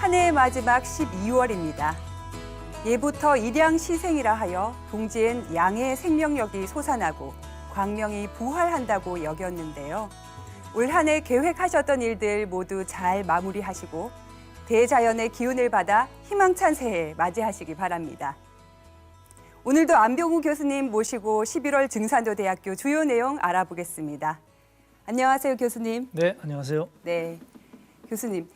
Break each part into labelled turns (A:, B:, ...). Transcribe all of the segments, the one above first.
A: 한 해의 마지막 12월입니다. 예부터 일양시생이라 하여 동지엔 양의 생명력이 솟아나고 광명이 부활한다고 여겼는데요. 올 한 해 계획하셨던 일들 모두 잘 마무리하시고 대자연의 기운을 받아 희망찬 새해 맞이하시기 바랍니다. 오늘도 안병우 교수님 모시고 11월 증산도대학교 주요 내용 알아보겠습니다. 안녕하세요, 교수님.
B: 네, 안녕하세요.
A: 네, 교수님.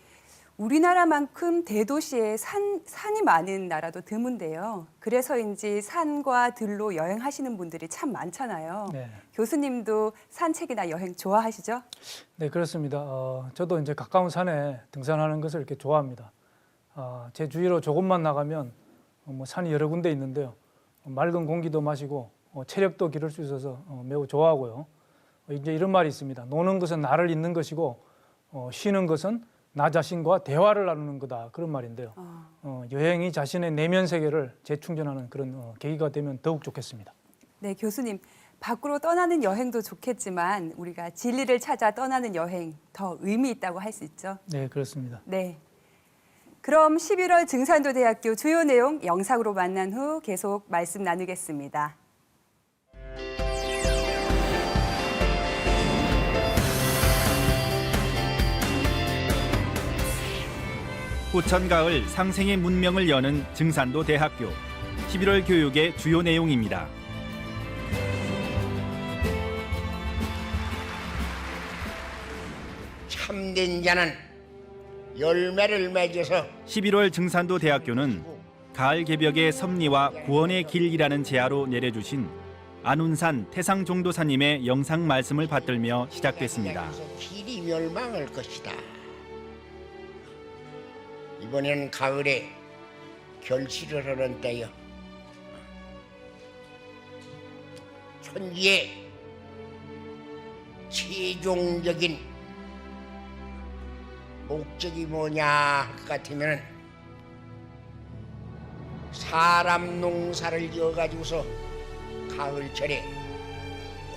A: 우리나라만큼 대도시에 산이 많은 나라도 드문데요. 그래서인지 산과 들로 여행하시는 분들이 참 많잖아요.
B: 네.
A: 교수님도 산책이나 여행 좋아하시죠?
B: 네, 그렇습니다. 저도 이제 가까운 산에 등산하는 것을 이렇게 좋아합니다. 제 주위로 조금만 나가면 산이 여러 군데 있는데요. 맑은 공기도 마시고 체력도 기를 수 있어서 매우 좋아하고요. 이제 이런 말이 있습니다. 노는 것은 나를 잇는 것이고 쉬는 것은 나 자신과 대화를 나누는 거다, 그런 말인데요. 여행이 자신의 내면 세계를 재충전하는 그런 계기가 되면 더욱 좋겠습니다.
A: 네, 교수님. 밖으로 떠나는 여행도 좋겠지만 우리가 진리를 찾아 떠나는 여행 더 의미 있다고 할 수 있죠?
B: 네, 그렇습니다.
A: 네. 그럼 11월 증산도대학교 주요 내용 영상으로 만난 후 계속 말씀 나누겠습니다.
C: 꽃천가을 상생의 문명을 여는 증산도대학교 11월 교육의 주요 내용입니다.
D: 참된 자는 열매를 맺어서
C: 11월 증산도대학교는 가을 개벽의 섭리와 구원의 길이라는 제아로 내려주신 안운산 태상종도사님의 영상 말씀을 받들며 시작됐습니다.
D: 길이 멸망할 것이다. 이번에는 가을에 결실을 하는 때여 천지의 최종적인 목적이 뭐냐 할 것 같으면 사람 농사를 지어가지고서 가을철에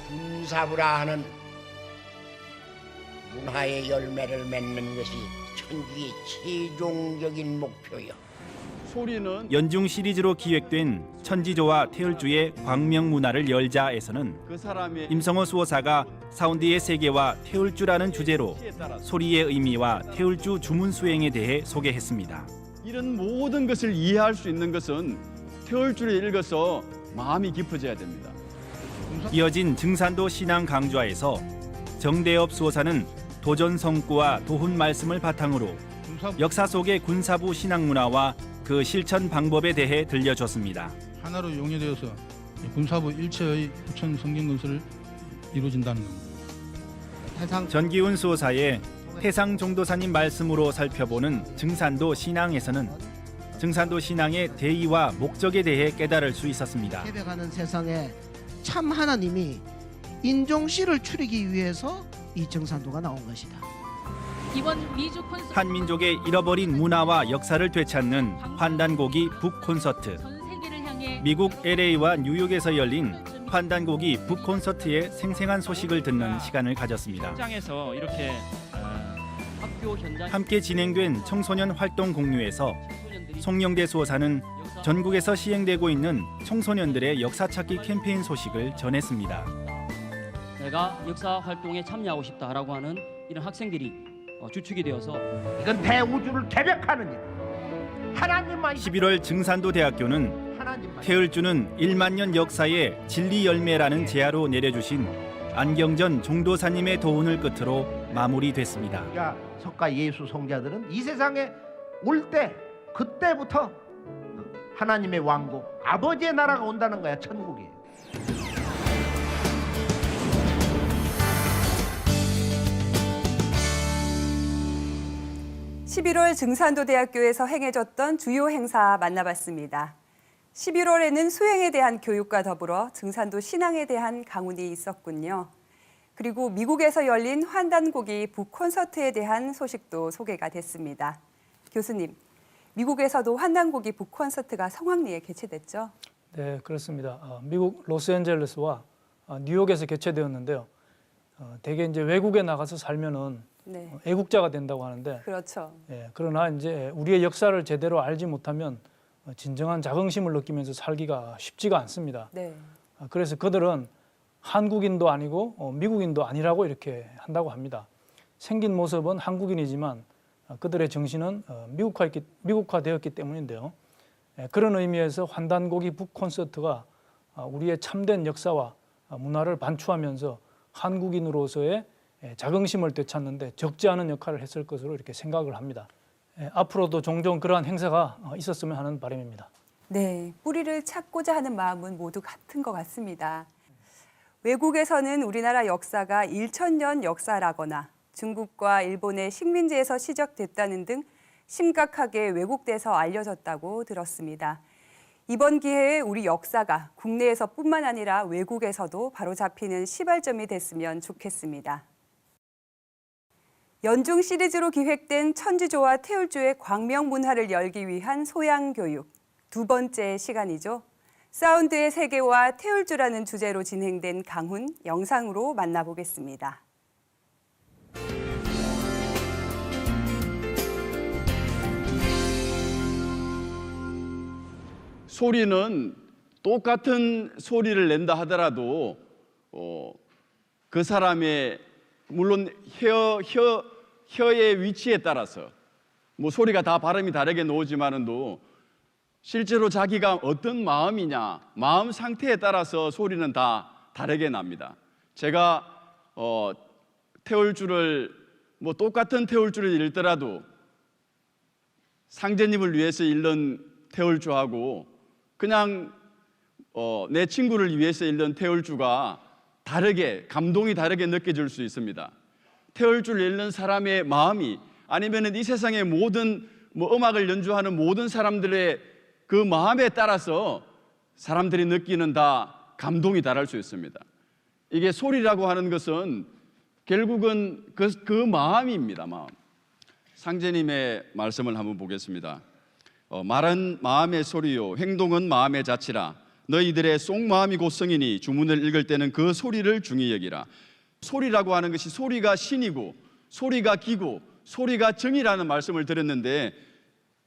D: 군사부라 하는 문화의 열매를 맺는 것이 천주의 최종적인 목표요.
C: 연중 시리즈로 기획된 천지조와 태을주의 광명문화를 열자에서는 임성호 수호사가 사운드의 세계와 태을주라는 주제로 소리의 의미와 태을주 주문 수행에 대해 소개했습니다.
E: 이런 모든 것을 이해할 수 있는 것은 태을주를 읽어서 마음이 깊어져야 됩니다.
C: 이어진 증산도 신앙 강좌에서 정대업 수호사는 도전 성구와 도훈 말씀을 바탕으로 역사 속의 군사부 신앙 문화와 그 실천 방법에 대해 들려줬습니다.
F: 하나로 용해되어서 군사부 일체의 부천 성경 건설을 이루어진다는 겁니다.
C: 전기훈 수호사의 태상종도사님 말씀으로 살펴보는 증산도 신앙에서는 증산도 신앙의 대의와 목적에 대해 깨달을 수 있었습니다.
G: 개벽하는 세상에 참 하나님이 인종씨를 추리기 위해서 이 증산도가 나온 것이다.
H: 이번 미주 콘서트
C: 한민족의 잃어버린 문화와 역사를 되찾는 환단고기 북콘서트.
H: 전 세계를 향해
C: 미국 LA와 뉴욕에서 열린 환단고기 북콘서트의 생생한 소식을 듣는 시간을 가졌습니다.
I: 현장에서 이렇게 학교 현장
C: 함께 진행된 청소년 활동 공유에서 송영대 수호사는 전국에서 시행되고 있는 청소년들의 역사 찾기 캠페인 소식을 전했습니다.
I: 내가 역사 활동에 참여하고 싶다라고 하는 이런 학생들이 주축이 되어서
D: 이건 대우주를 개벽하는 일. 하나님만
C: 11월 증산도대학교는
D: 하나님만
C: 태을주는 1만 년 역사의 진리 열매라는 제아로 내려주신 안경전 종도사님의 도운을 끝으로 마무리됐습니다.
D: 석가 예수 성자들은 이 세상에 올 때 그때부터 하나님의 왕국 아버지의 나라가 온다는 거야. 천국이.
A: 11월 증산도대학교에서 행해졌던 주요 행사 만나봤습니다. 11월에는 수행에 대한 교육과 더불어 증산도 신앙에 대한 강운이 있었군요. 그리고 미국에서 열린 환단고기 북콘서트에 대한 소식도 소개가 됐습니다. 교수님, 미국에서도 환단고기 북콘서트가 성황리에 개최됐죠?
B: 네, 그렇습니다. 미국 로스앤젤레스와 뉴욕에서 개최되었는데요. 대개 이제 외국에 나가서 살면은
A: 네.
B: 애국자가 된다고 하는데
A: 그렇죠.
B: 그러나 이제 우리의 역사를 제대로 알지 못하면 진정한 자긍심을 느끼면서 살기가 쉽지가 않습니다.
A: 네.
B: 그래서 그들은 한국인도 아니고 미국인도 아니라고 이렇게 한다고 합니다. 생긴 모습은 한국인이지만 그들의 정신은 미국화되었기 때문인데요. 그런 의미에서 환단고기 북 콘서트가 우리의 참된 역사와 문화를 반추하면서 한국인으로서의 자긍심을 되찾는데 적지 않은 역할을 했을 것으로 이렇게 생각을 합니다. 앞으로도 종종 그러한 행사가 있었으면 하는 바람입니다.
A: 네, 뿌리를 찾고자 하는 마음은 모두 같은 것 같습니다. 외국에서는 우리나라 역사가 1000년 역사라거나 중국과 일본의 식민지에서 시작됐다는 등 심각하게 왜곡돼서 알려졌다고 들었습니다. 이번 기회에 우리 역사가 국내에서뿐만 아니라 외국에서도 바로잡히는 시발점이 됐으면 좋겠습니다. 연중 시리즈로 기획된 천주교와 태울주의 광명 문화를 열기 위한 소양교육, 두 번째 시간이죠. 사운드의 세계와 태울주라는 주제로 진행된 강훈 영상으로 만나보겠습니다.
E: 소리는 똑같은 소리를 낸다 하더라도 그 사람의 물론 혀의 위치에 따라서 뭐 소리가 다 발음이 다르게 나오지만은도 실제로 자기가 어떤 마음이냐, 마음 상태에 따라서 소리는 다 다르게 납니다. 제가 태울주를 뭐 똑같은 태울주를 읽더라도 상제님을 위해서 읽는 태울주하고 그냥 내 친구를 위해서 읽는 태울주가 다르게, 감동이 다르게 느껴질 수 있습니다. 태울주를 읽는 사람의 마음이 아니면 이 세상의 모든 음악을 연주하는 모든 사람들의 그 마음에 따라서 사람들이 느끼는 다 감동이 다를 수 있습니다. 이게 소리라고 하는 것은 결국은 그 마음입니다. 마음. 상제님의 말씀을 한번 보겠습니다. 말은 마음의 소리요 행동은 마음의 자치라. 너희들의 속마음이 곧 성이니 주문을 읽을 때는 그 소리를 중히 여기라. 소리라고 하는 것이 소리가 신이고 소리가 기고 소리가 정이라는 말씀을 드렸는데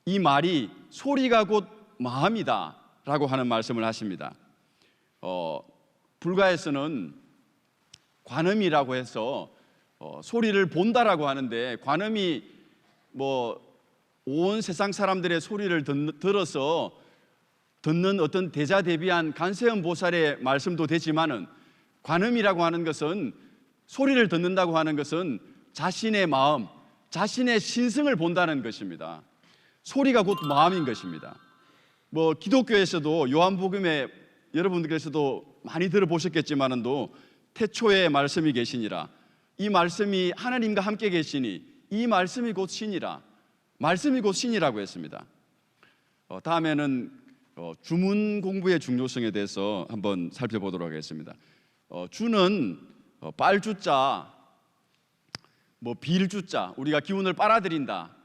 E: 이 말이 소리가 곧 마음이다 라고 하는 말씀을 하십니다. 불가에서는 관음이라고 해서 소리를 본다라고 하는데 관음이 온 세상 사람들의 소리를 들어서 듣는 어떤 대자대비한 관세음 보살의 말씀도 되지만은 관음이라고 하는 것은 소리를 듣는다고 하는 것은 자신의 마음, 자신의 신성을 본다는 것입니다. 소리가 곧 마음인 것입니다. 기독교에서도 요한복음에 여러분들께서도 많이 들어보셨겠지만은도 태초에 말씀이 계시니라. 이 말씀이 하나님과 함께 계시니 이 말씀이 곧 신이라. 말씀이 곧 신이라고 했습니다. 다음에는 주문 공부의 중요성에 대해서 한번 살펴보도록 하겠습니다. 주는 빨주자, 빌주자, 우리가 기운을 빨아들인다,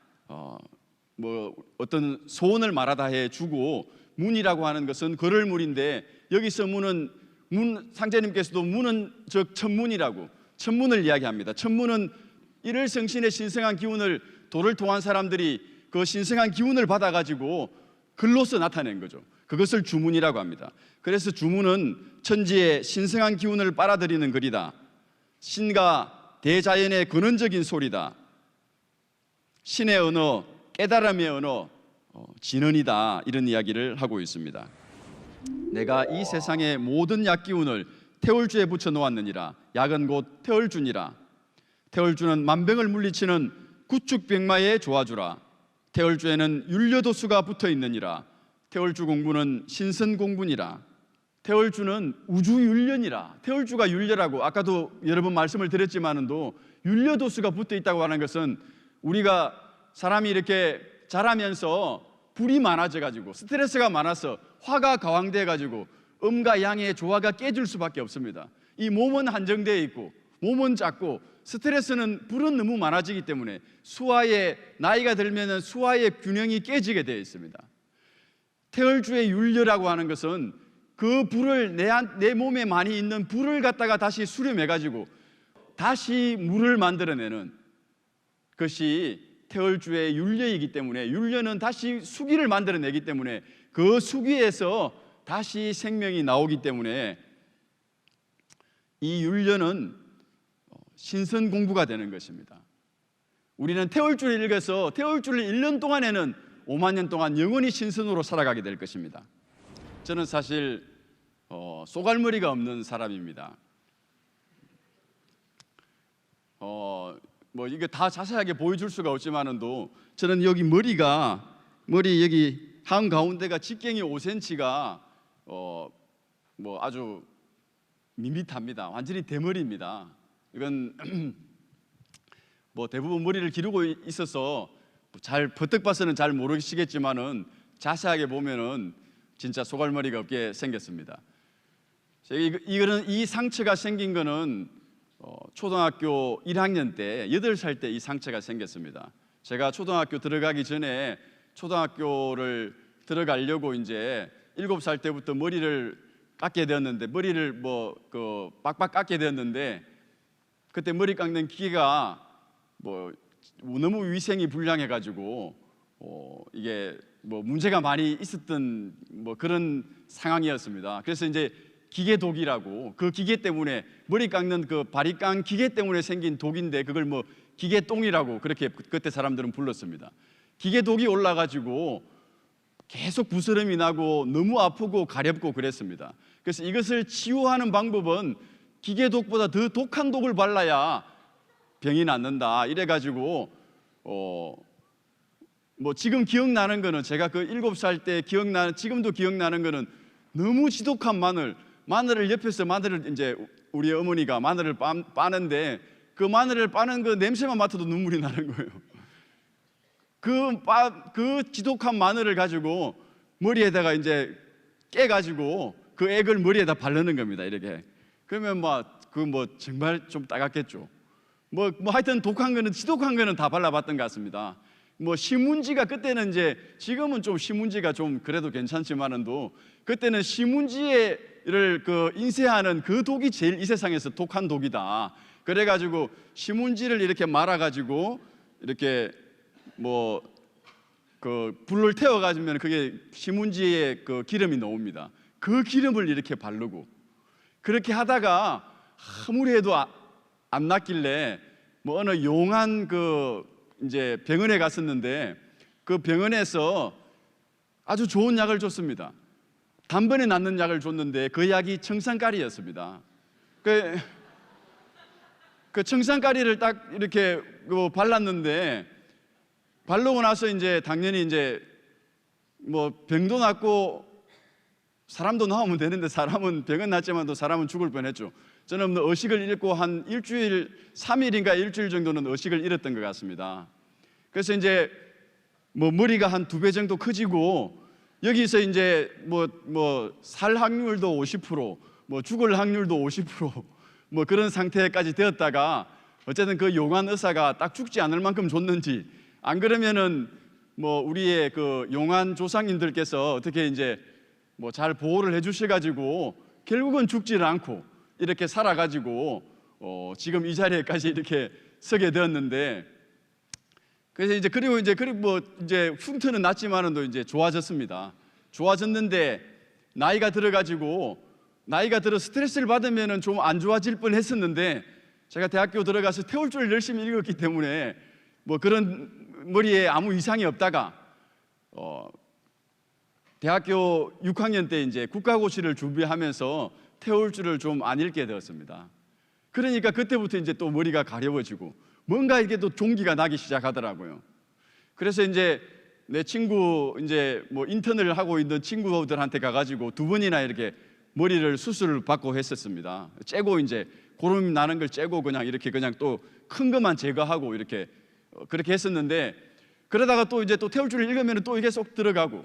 E: 어떤 소원을 말하다 해 주고, 문이라고 하는 것은 걸을문인데 여기서 문은 상제님께서도 문은 즉 천문이라고 천문을 이야기합니다. 천문은 일월성신의 신성한 기운을 도를 통한 사람들이 그 신성한 기운을 받아가지고 글로서 나타낸 거죠. 그것을 주문이라고 합니다. 그래서 주문은 천지의 신성한 기운을 빨아들이는 글이다. 신과 대자연의 근원적인 소리다. 신의 언어, 깨달음의 언어, 진언이다. 이런 이야기를 하고 있습니다. 내가 이 세상의 모든 약기운을 태울주에 붙여 놓았느니라. 약은 곧 태울주니라. 태울주는 만병을 물리치는 구축백마의 조화주라. 태울주에는 율려도수가 붙어 있느니라. 태울주 공부는 신선공분이라. 태울주는 우주율련이라. 태울주가 율려라고 아까도 여러 번 말씀을 드렸지만도 율려도수가 붙어 있다고 하는 것은 우리가 사람이 이렇게 자라면서 불이 많아져 가지고 스트레스가 많아서 화가 가왕돼 가지고 음과 양의 조화가 깨질 수밖에 없습니다. 이 몸은 한정되어 있고 몸은 작고 스트레스는 불은 너무 많아지기 때문에 수화의 나이가 들면 수화의 균형이 깨지게 되어 있습니다. 태울주의 율려라고 하는 것은 그 불을 내 몸에 많이 있는 불을 갖다가 다시 수렴해 가지고 다시 물을 만들어내는 것이 태월주의 율례이기 때문에, 율례는 다시 수기를 만들어내기 때문에, 그 수기에서 다시 생명이 나오기 때문에 이 율례는 신선 공부가 되는 것입니다. 우리는 태월주를 읽어서 태월주를 읽는 동안에는 5만 년 동안 영원히 신선으로 살아가게 될 것입니다. 저는 사실 쏘갈머리가 없는 사람입니다. 뭐 이게 다 자세하게 보여줄 수가 없지만은도 저는 여기 머리 여기 한 가운데가 직경이 5cm가 뭐 아주 밋밋합니다. 완전히 대머리입니다. 이건 뭐 대부분 머리를 기르고 있어서 잘 버뜩 봐서는 잘 모르시겠지만은 자세하게 보면은 진짜 소갈머리가 없게 생겼습니다. 이거는 이 상처가 생긴 거는 초등학교 1학년 때 8살 때 이 상처가 생겼습니다. 제가 초등학교 들어가기 전에 초등학교를 들어가려고 이제 7살 때부터 머리를 깎게 되었는데, 머리를 빡빡 깎게 되었는데, 그때 머리 깎는 기계가 너무 위생이 불량해 가지고 이게 문제가 많이 있었던 그런 상황이었습니다. 그래서 이제 기계 독이라고, 그 기계 때문에 머리 깎는 그 바리깡 기계 때문에 생긴 독인데, 그걸 기계 똥이라고 그렇게 그때 사람들은 불렀습니다. 기계 독이 올라 가지고 계속 부스럼이 나고 너무 아프고 가렵고 그랬습니다. 그래서 이것을 치유하는 방법은 기계 독보다 더 독한 독을 발라야 병이 낫는다, 이래 가지고 지금 기억나는 거는, 제가 그 7살 때 지금도 기억나는 거는, 너무 지독한 마늘을 옆에서 이제 우리 어머니가 마늘을 빠는데, 그 마늘을 빠는 그 냄새만 맡아도 눈물이 나는 거예요. 그 지독한 마늘을 가지고 머리에다가 이제 깨가지고 그 액을 머리에다 바르는 겁니다. 이렇게. 그러면 정말 좀 따갑겠죠. 하여튼 독한 거는, 지독한 거는 다 발라봤던 것 같습니다. 신문지가 그때는 이제, 지금은 좀 신문지가 좀 그래도 괜찮지만은도, 그때는 신문지를 인쇄하는 그 독이 제일 이 세상에서 독한 독이다. 그래가지고 신문지를 이렇게 말아가지고 이렇게 불을 태워가지면 그게 신문지에 그 기름이 나옵니다. 그 기름을 이렇게 바르고, 그렇게 하다가 아무리 해도 안 낫길래 어느 용한 이제 병원에 갔었는데, 그 병원에서 아주 좋은 약을 줬습니다. 단번에 낫는 약을 줬는데 그 약이 청산가리였습니다. 그 청산가리를 딱 이렇게 발랐는데, 바르고 나서 이제 당연히 이제 병도 낫고 사람도 나오면 되는데, 사람은 병은 낫지만도 사람은 죽을 뻔했죠. 저는 의식을 잃고 한 3일인가 일주일 정도는 의식을 잃었던 것 같습니다. 그래서 이제 머리가 한 2배 정도 커지고, 여기서 이제 살 확률도 50%, 죽을 확률도 50%, 그런 상태까지 되었다가, 어쨌든 그 용한 의사가 딱 죽지 않을 만큼 줬는지, 안 그러면은 우리의 그 용한 조상님들께서 어떻게 이제 잘 보호를 해주셔가지고 결국은 죽지를 않고 이렇게 살아가지고 지금 이 자리에까지 이렇게 서게 되었는데, 그래서 이제 그리고 이제 흉터는 났지만은 또 이제 좋아졌습니다. 좋아졌는데 나이가 들어가지고, 나이가 들어 스트레스를 받으면은 좀 안 좋아질 뻔했었는데, 제가 대학교 들어가서 태울주를 열심히 읽었기 때문에 그런 머리에 아무 이상이 없다가 대학교 6학년 때 이제 국가고시를 준비하면서 태울주를 좀 안 읽게 되었습니다. 그러니까 그때부터 이제 또 머리가 가려워지고 뭔가 이게 또 종기가 나기 시작하더라고요. 그래서 이제 내 친구, 이제 인턴을 하고 있는 친구들한테 가가지고 2번이나 이렇게 머리를 수술을 받고 했었습니다. 째고, 이제 고름 나는 걸 째고 그냥 또 큰 것만 제거하고 이렇게 그렇게 했었는데, 그러다가 또 이제 또 태울주를 읽으면 또 이게 쏙 들어가고,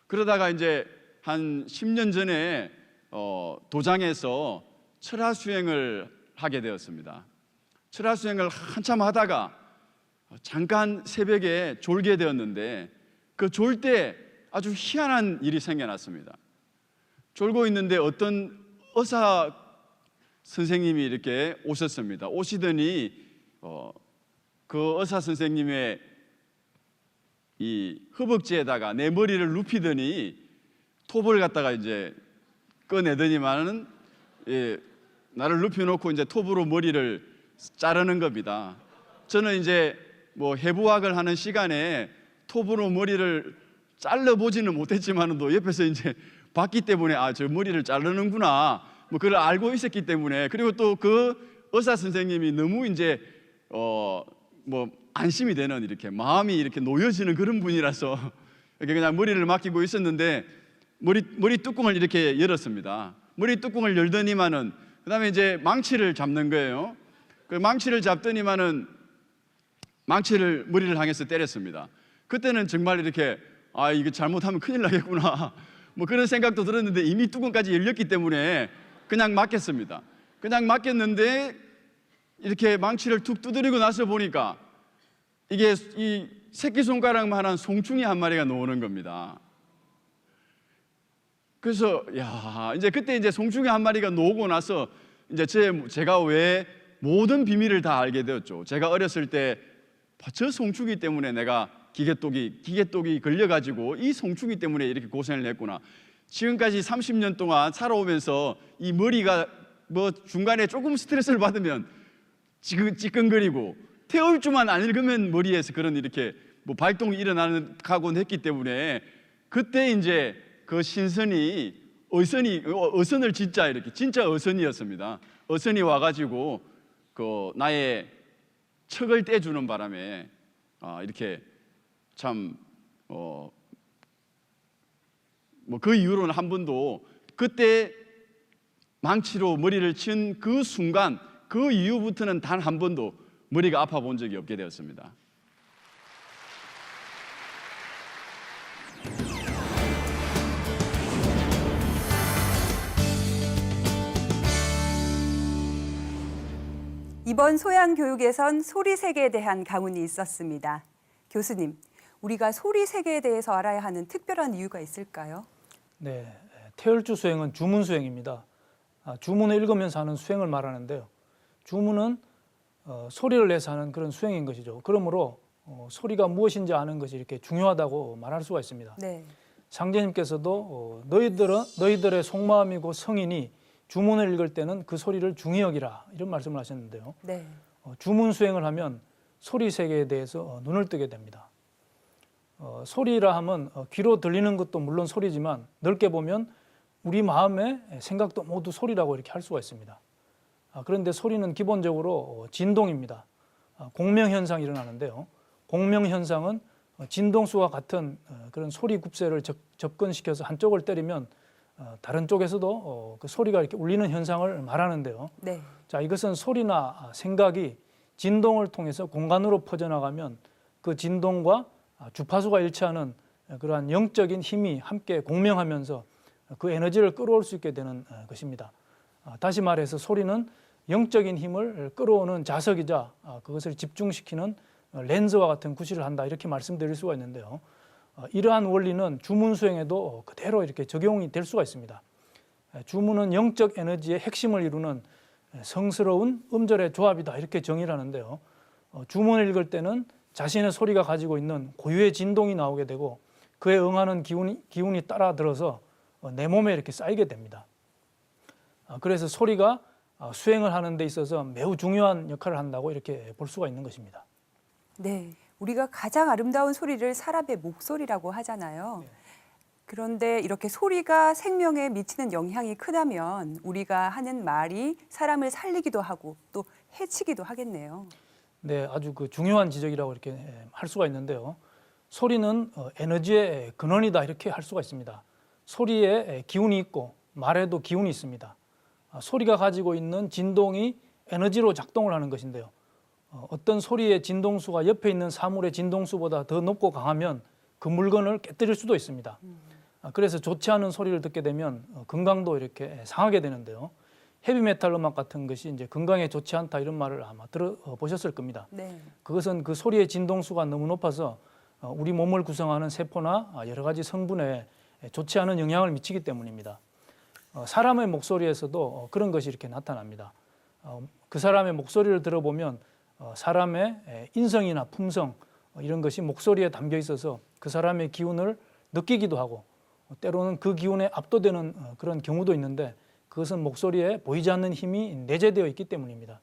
E: 그러다가 이제 한 10년 전에 도장에서 철화수행을 하게 되었습니다. 철화수행을 한참 하다가 잠깐 새벽에 졸게 되었는데, 그 졸 때 아주 희한한 일이 생겨났습니다. 졸고 있는데 어떤 의사 선생님이 이렇게 오셨습니다. 오시더니 그 의사 선생님의 이 허벅지에다가 내 머리를 눕히더니 톱을 갖다가 이제 꺼내더니만은 나를 눕혀놓고 이제 톱으로 머리를 자르는 겁니다. 저는 이제 뭐 해부학을 하는 시간에 톱으로 머리를 잘라보지는 못했지만도 옆에서 이제 봤기 때문에 저 머리를 자르는구나 뭐 그걸 알고 있었기 때문에, 그리고 또 그 의사 선생님이 너무 이제 뭐 안심이 되는, 이렇게 마음이 이렇게 놓여지는 그런 분이라서 이렇게 그냥 머리를 맡기고 있었는데 머리 뚜껑을 이렇게 열었습니다. 머리 뚜껑을 열더니만은 그다음에 이제 망치를 잡는 거예요. 그 망치를 잡더니만은 망치를 머리를 향해서 때렸습니다. 그때는 정말 이렇게 이거 잘못하면 큰일 나겠구나 뭐 그런 생각도 들었는데 이미 뚜껑까지 열렸기 때문에 그냥 맡겼습니다. 그냥 맡겼는데 이렇게 망치를 툭 두드리고 나서 보니까 이게 이 새끼손가락만한 송충이 한 마리가 나오는 겁니다. 그래서 이제 그때 이제 송충이 한 마리가 나오고 나서 이제 제가 왜 모든 비밀을 다 알게 되었죠. 제가 어렸을 때 저 송충이 때문에 내가 기계독이 걸려가지고 이 송충이 때문에 이렇게 고생을 했구나. 지금까지 30년 동안 살아오면서 이 머리가 뭐 중간에 조금 스트레스를 받으면 찌끈거리고 태울 줄만 안 읽으면 머리에서 그런 이렇게 뭐 발동이 일어나는 했기 때문에 그때 이제 그 신선이 어선을 진짜 어선이었습니다. 어선이 와가지고 그 나의 척을 떼주는 바람에 이렇게 참 뭐 그 이후로는 한 번도 그때 망치로 머리를 친 그 순간 그 이후부터는 단 한 번도 머리가 아파 본 적이 없게 되었습니다.
A: 이번 소양 교육에선 소리 세계에 대한 강운이 있었습니다. 교수님, 우리가 소리 세계에 대해서 알아야 하는 특별한 이유가 있을까요?
B: 네, 태열주 수행은 주문 수행입니다. 주문을 읽으면서 하는 수행을 말하는데요. 주문은 소리를 내서 하는 그런 수행인 것이죠. 그러므로 소리가 무엇인지 아는 것이 이렇게 중요하다고 말할 수가 있습니다.
A: 네.
B: 상제님께서도 너희들의 속마음이고 성인이 주문을 읽을 때는 그 소리를 중히 여기라 이런 말씀을 하셨는데요.
A: 네.
B: 주문 수행을 하면 소리 세계에 대해서 눈을 뜨게 됩니다. 소리라 하면 귀로 들리는 것도 물론 소리지만 넓게 보면 우리 마음의 생각도 모두 소리라고 이렇게 할 수가 있습니다. 그런데 소리는 기본적으로 진동입니다. 공명현상이 일어나는데요. 공명현상은 진동수와 같은 그런 소리 굽새를 접근시켜서 한쪽을 때리면 다른 쪽에서도 그 소리가 이렇게 울리는 현상을 말하는데요.
A: 네.
B: 자, 이것은 소리나 생각이 진동을 통해서 공간으로 퍼져나가면 그 진동과 주파수가 일치하는 그러한 영적인 힘이 함께 공명하면서 그 에너지를 끌어올 수 있게 되는 것입니다. 다시 말해서 소리는 영적인 힘을 끌어오는 자석이자 그것을 집중시키는 렌즈와 같은 구실을 한다 이렇게 말씀드릴 수가 있는데요. 이러한 원리는 주문 수행에도 그대로 이렇게 적용이 될 수가 있습니다. 주문은 영적 에너지의 핵심을 이루는 성스러운 음절의 조합이다 이렇게 정의를 하는데요. 주문을 읽을 때는 자신의 소리가 가지고 있는 고유의 진동이 나오게 되고 그에 응하는 기운이 따라 들어서 내 몸에 이렇게 쌓이게 됩니다. 그래서 소리가 수행을 하는 데 있어서 매우 중요한 역할을 한다고 이렇게 볼 수가 있는 것입니다.
A: 네. 우리가 가장 아름다운 소리를 사람의 목소리라고 하잖아요.
B: 네.
A: 그런데 이렇게 소리가 생명에 미치는 영향이 크다면 우리가 하는 말이 사람을 살리기도 하고 또 해치기도 하겠네요.
B: 네, 아주 그 중요한 지적이라고 이렇게 할 수가 있는데요. 소리는 에너지의 근원이다 이렇게 할 수가 있습니다. 소리에 기운이 있고 말에도 기운이 있습니다. 소리가 가지고 있는 진동이 에너지로 작동을 하는 것인데요. 어떤 소리의 진동수가 옆에 있는 사물의 진동수보다 더 높고 강하면 그 물건을 깨뜨릴 수도 있습니다. 그래서 좋지 않은 소리를 듣게 되면 건강도 이렇게 상하게 되는데요. 헤비메탈 음악 같은 것이 이제 건강에 좋지 않다 이런 말을 아마 들어보셨을 겁니다.
A: 네.
B: 그것은 그 소리의 진동수가 너무 높아서 우리 몸을 구성하는 세포나 여러 가지 성분에 좋지 않은 영향을 미치기 때문입니다. 사람의 목소리에서도 그런 것이 이렇게 나타납니다. 그 사람의 목소리를 들어보면 사람의 인성이나 품성 이런 것이 목소리에 담겨 있어서 그 사람의 기운을 느끼기도 하고 때로는 그 기운에 압도되는 그런 경우도 있는데 그것은 목소리에 보이지 않는 힘이 내재되어 있기 때문입니다.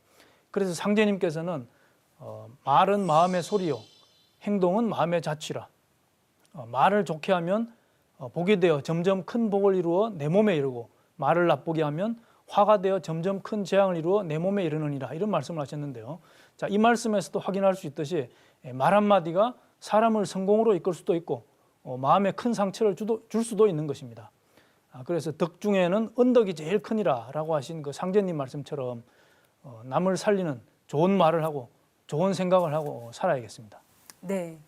B: 그래서 상제님께서는 말은 마음의 소리요, 행동은 마음의 자취라. 말을 좋게 하면 복이 되어 점점 큰 복을 이루어 내 몸에 이르고 말을 나쁘게 하면 화가 되어 점점 큰 재앙을 이루어 내 몸에 이르느니라 이런 말씀을 하셨는데요. 자, 이 말씀에서도 확인할 수 있듯이 말 한마디가 사람을 성공으로 이끌 수도 있고 마음에 큰 상처를 줄 수도 있는 것입니다. 그래서 덕 중에는 언덕이 제일 크니라 라고 하신 그 상제님 말씀처럼 남을 살리는 좋은 말을 하고 좋은 생각을 하고 살아야겠습니다.
A: 네.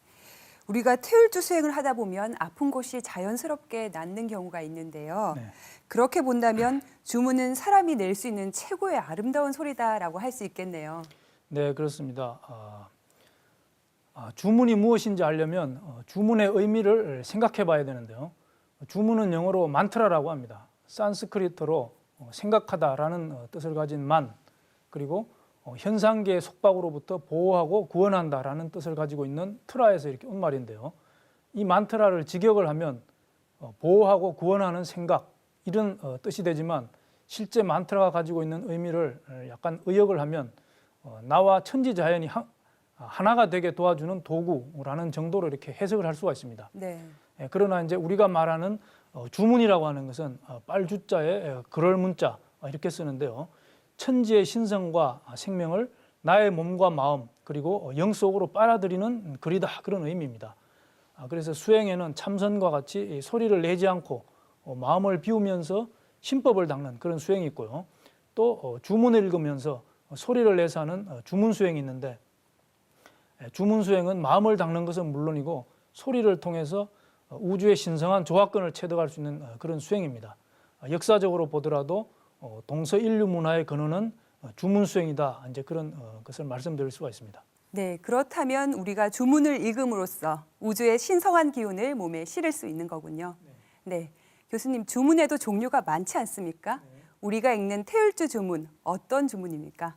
A: 우리가 태울주 수행을 하다 보면 아픈 곳이 자연스럽게 낫는 경우가 있는데요.
B: 네.
A: 그렇게 본다면 주문은 사람이 낼 수 있는 최고의 아름다운 소리다라고 할 수 있겠네요.
B: 네, 그렇습니다. 주문이 무엇인지 알려면 주문의 의미를 생각해 봐야 되는데요. 주문은 영어로 만트라라고 합니다. 산스크리트로 생각하다라는 뜻을 가진 만, 그리고 현상계의 속박으로부터 보호하고 구원한다라는 뜻을 가지고 있는 트라에서 이렇게 온 말인데요. 이 만트라를 직역을 하면 보호하고 구원하는 생각 이런 뜻이 되지만 실제 만트라가 가지고 있는 의미를 약간 의역을 하면 나와 천지자연이 하나가 되게 도와주는 도구라는 정도로 이렇게 해석을 할 수가 있습니다.
A: 네.
B: 그러나 이제 우리가 말하는 주문이라고 하는 것은 빨주자에 그럴 문자 이렇게 쓰는데요. 천지의 신성과 생명을 나의 몸과 마음 그리고 영 속으로 빨아들이는 글이다 그런 의미입니다. 그래서 수행에는 참선과 같이 소리를 내지 않고 마음을 비우면서 신법을 닦는 그런 수행이 있고요. 또 주문을 읽으면서 소리를 내서 하는 주문 수행이 있는데 주문 수행은 마음을 닦는 것은 물론이고 소리를 통해서 우주의 신성한 조화권을 체득할 수 있는 그런 수행입니다. 역사적으로 보더라도 동서인류 문화의 근원은 주문 수행이다. 이제 그런 것을 말씀드릴 수가 있습니다.
A: 네, 그렇다면 우리가 주문을 읽음으로써 우주의 신성한 기운을 몸에 실을 수 있는 거군요. 네, 교수님 주문에도 종류가 많지 않습니까? 우리가 읽는 태울주 주문 어떤 주문입니까?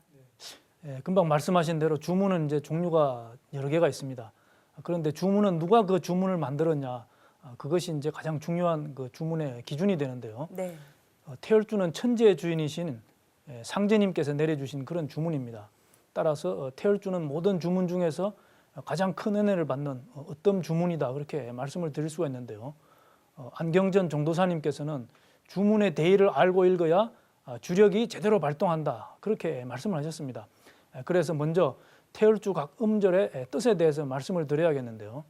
B: 금방 말씀하신 대로 주문은 이제 종류가 여러 개가 있습니다. 그런데 주문은 누가 그 주문을 만들었냐? 그것이 이제 가장 중요한 그 주문의 기준이 되는데요.
A: 네.
B: 태울주는 천지의 주인이신 상제님께서 내려주신 그런 주문입니다. 따라서 태울주는 모든 주문 중에서 가장 큰 은혜를 받는 어떤 주문이다 그렇게 말씀을 드릴 수가 있는데요. 안경전 종도사님께서는 주문의 대의를 알고 읽어야 주력이 제대로 발동한다 그렇게 말씀을 하셨습니다. 그래서 먼저 태울주 각 음절의 뜻에 대해서 말씀을 드려야겠는데요.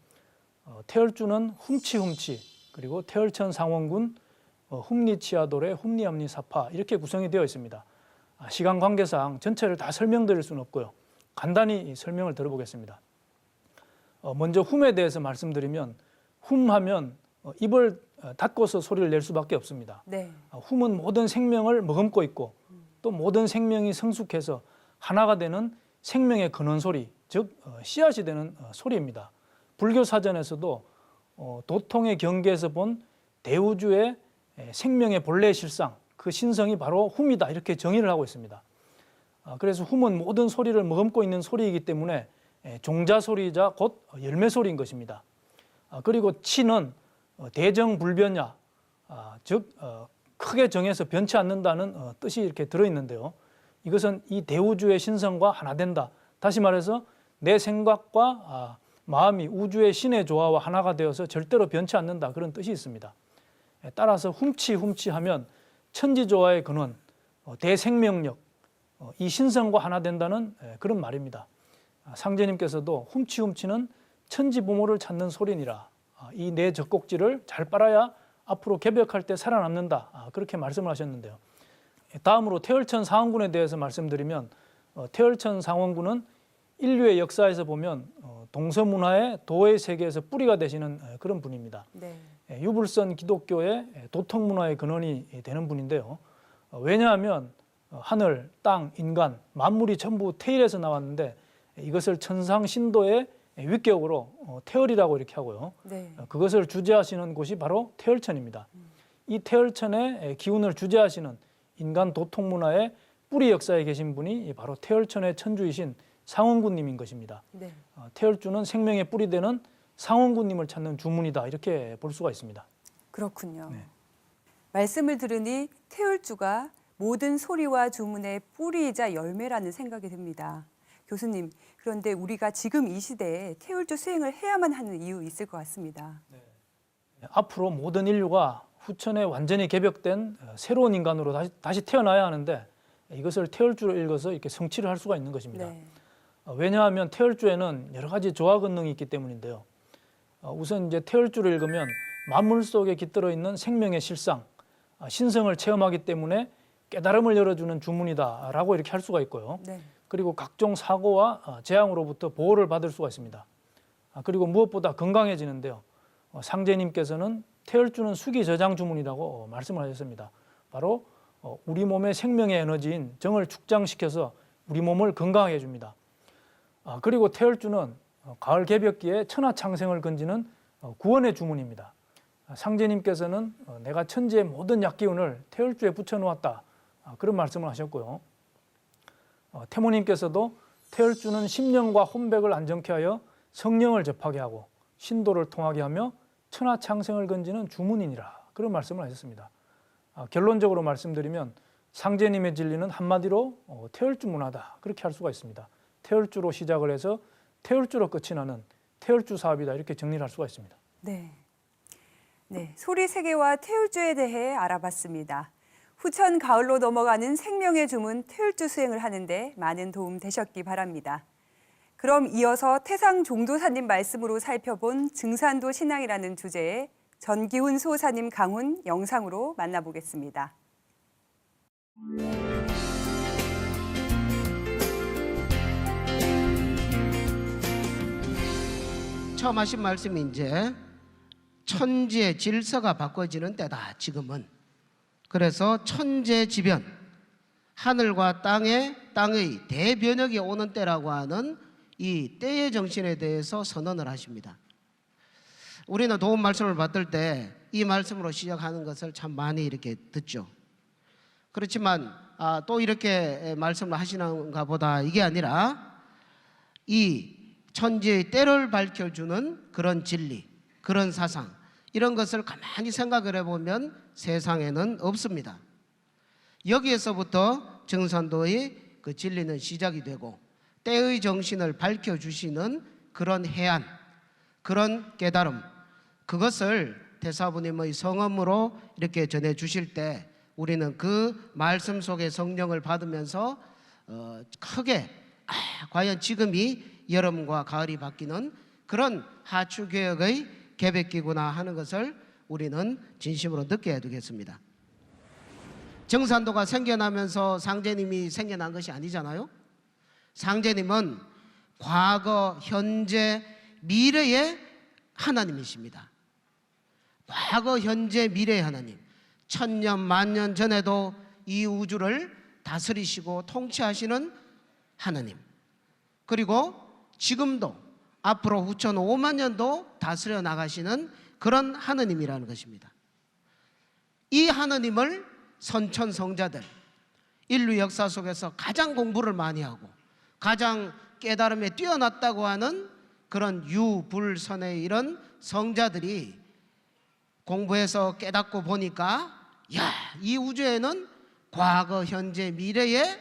B: 태울주는 훔치훔치 그리고 태울천 상원군 훔리치아돌의 훔리암리사파 이렇게 구성이 되어 있습니다. 시간 관계상 전체를 다 설명드릴 수는 없고요. 간단히 설명을 들어보겠습니다. 먼저 훔에 대해서 말씀드리면 훔하면 입을 닫고서 소리를 낼 수밖에 없습니다.
A: 네.
B: 훔은 모든 생명을 머금고 있고 또 모든 생명이 성숙해서 하나가 되는 생명의 근원 소리, 즉 씨앗이 되는 소리입니다. 불교 사전에서도 도통의 경계에서 본 대우주의 생명의 본래 실상, 그 신성이 바로 훔이다 이렇게 정의를 하고 있습니다. 그래서 훔은 모든 소리를 머금고 있는 소리이기 때문에 종자 소리이자 곧 열매 소리인 것입니다. 그리고 치는 대정불변야, 즉 크게 정해서 변치 않는다는 뜻이 이렇게 들어있는데요. 이것은 이 대우주의 신성과 하나 된다. 다시 말해서 내 생각과 마음이 우주의 신의 조화와 하나가 되어서 절대로 변치 않는다 그런 뜻이 있습니다. 따라서 훔치하면 천지조화의 근원, 대생명력, 이 신성과 하나 된다는 그런 말입니다. 상제님께서도 훔치는 천지보물을 찾는 소리니라. 이 내 젖꼭지를 잘 빨아야 앞으로 개벽할 때 살아남는다. 그렇게 말씀을 하셨는데요. 다음으로 태열천 상원군에 대해서 말씀드리면 태열천 상원군은 인류의 역사에서 보면 동서문화의 도의 세계에서 뿌리가 되시는 그런 분입니다.
A: 네.
B: 유불선 기독교의 도통문화의 근원이 되는 분인데요. 왜냐하면 하늘, 땅, 인간, 만물이 전부 태일에서 나왔는데 이것을 천상신도의 윗격으로 태열이라고 이렇게 하고요.
A: 네.
B: 그것을 주재하시는 곳이 바로 태열천입니다. 이 태열천의 기운을 주재하시는 인간 도통문화의 뿌리 역사에 계신 분이 바로 태열천의 천주이신 상원군님인 것입니다.
A: 네.
B: 태열주는 생명의 뿌리 되는 상원군님을 찾는 주문이다 이렇게 볼 수가 있습니다.
A: 그렇군요.
B: 네.
A: 말씀을 들으니 태울주가 모든 소리와 주문의 뿌리이자 열매라는 생각이 듭니다. 교수님, 그런데 우리가 지금 이 시대에 태울주 수행을 해야만 하는 이유 있을 것 같습니다.
B: 앞으로 모든 인류가 후천에 완전히 개벽된 새로운 인간으로 다시 태어나야 하는데 이것을 태열주로 읽어서 이렇게 성취를 할 수가 있는 것입니다.
A: 네.
B: 왜냐하면 태열주에는 여러 가지 조화 권능이 있기 때문인데요. 우선 이제 태열주를 읽으면 만물 속에 깃들어 있는 생명의 실상, 신성을 체험하기 때문에 깨달음을 열어주는 주문이다라고 이렇게 할 수가 있고요.
A: 네.
B: 그리고 각종 사고와 재앙으로부터 보호를 받을 수가 있습니다. 그리고 무엇보다 건강해지는데요. 상제님께서는 태열주는 수기 저장 주문이라고 말씀을 하셨습니다. 바로 우리 몸의 생명의 에너지인 정을 축장시켜서 우리 몸을 건강하게 해줍니다. 그리고 태열주는 가을 개벽기에 천하창생을 건지는 구원의 주문입니다. 상제님께서는 내가 천지의 모든 약기운을 태열주에 붙여놓았다 그런 말씀을 하셨고요. 태모님께서도 태열주는 심령과 혼백을 안정케 하여 성령을 접하게 하고 신도를 통하게 하며 천하창생을 건지는 주문이니라 그런 말씀을 하셨습니다. 결론적으로 말씀드리면 상제님의 진리는 한마디로 태열주 문화다 그렇게 할 수가 있습니다. 태열주로 시작을 해서 태열주로 끝이 나는 태열주 사업이다 이렇게 정리를 할 수가 있습니다.
A: 네. 네, 소리 세계와 태울주에 대해 알아봤습니다. 후천 가을로 넘어가는 생명의 주문 태울주 수행을 하는데 많은 도움 되셨기 바랍니다. 그럼 이어서 태상 종도사님 말씀으로 살펴본 증산도 신앙이라는 주제의 전기훈 수호사님 강훈 영상으로 만나보겠습니다.
G: 처음 하신 말씀이 이제 천지의 질서가 바꿔지는 때다 지금은. 그래서 천재지변, 하늘과 땅의 대변혁이 오는 때라고 하는 이 때의 정신에 대해서 선언을 하십니다. 우리는 도움 말씀을 받을 때 이 말씀으로 시작하는 것을 참 많이 이렇게 듣죠. 그렇지만 또 이렇게 말씀을 하시는가 보다 이게 아니라 이 천지의 때를 밝혀주는 그런 진리, 그런 사상 이런 것을 가만히 생각을 해보면 세상에는 없습니다. 여기에서부터 증산도의 그 진리는 시작이 되고 때의 정신을 밝혀주시는 그런 해안, 그런 깨달음, 그것을 대사부님의 성음으로 이렇게 전해주실 때 우리는 그 말씀 속에 성령을 받으면서 크게 과연 지금이 여름과 가을이 바뀌는 그런 하추개혁의 개벽기구나 하는 것을 우리는 진심으로 느껴야 되겠습니다. 정산도가 생겨나면서 상제님이 생겨난 것이 아니잖아요. 상제님은 과거, 현재, 미래의 하나님이십니다. 과거, 현재, 미래의 하나님. 천년, 만년 전에도 이 우주를 다스리시고 통치하시는 하나님. 그리고 지금도 앞으로 후천 5만 년도 다스려 나가시는 그런 하느님이라는 것입니다. 이 하느님을 선천성자들, 인류 역사 속에서 가장 공부를 많이 하고 가장 깨달음에 뛰어났다고 하는 그런 유불선의 이런 성자들이 공부해서 깨닫고 보니까 이 우주에는 과거, 현재, 미래의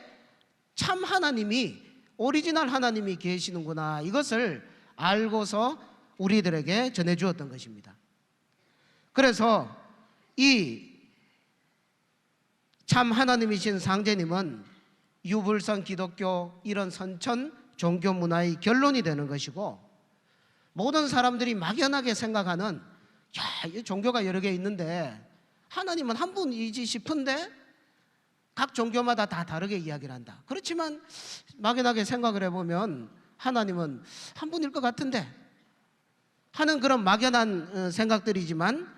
G: 참 하나님이, 오리지널 하나님이 계시는구나, 이것을 알고서 우리들에게 전해주었던 것입니다. 그래서 이 참 하나님이신 상제님은 유불선 기독교 이런 선천 종교 문화의 결론이 되는 것이고, 모든 사람들이 막연하게 생각하는 이 종교가 여러 개 있는데 하나님은 한 분이지 싶은데 각 종교마다 다 다르게 이야기를 한다. 그렇지만 막연하게 생각을 해보면 하나님은 한 분일 것 같은데 하는 그런 막연한 생각들이지만,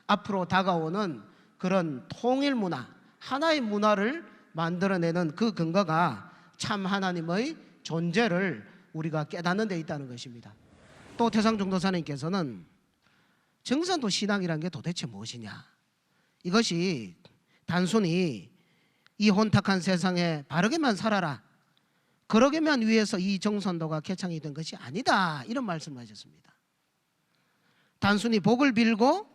G: 앞으로 다가오는 그런 통일 문화, 하나의 문화를 만들어내는 그 근거가 참 하나님의 존재를 우리가 깨닫는 데 있다는 것입니다. 또 태상종도사님께서는 정산도 신앙이란 게 도대체 무엇이냐, 이것이 단순히 이 혼탁한 세상에 바르게만 살아라, 그러기만 위해서 이 정산도가 개창이 된 것이 아니다, 이런 말씀을 하셨습니다. 단순히 복을 빌고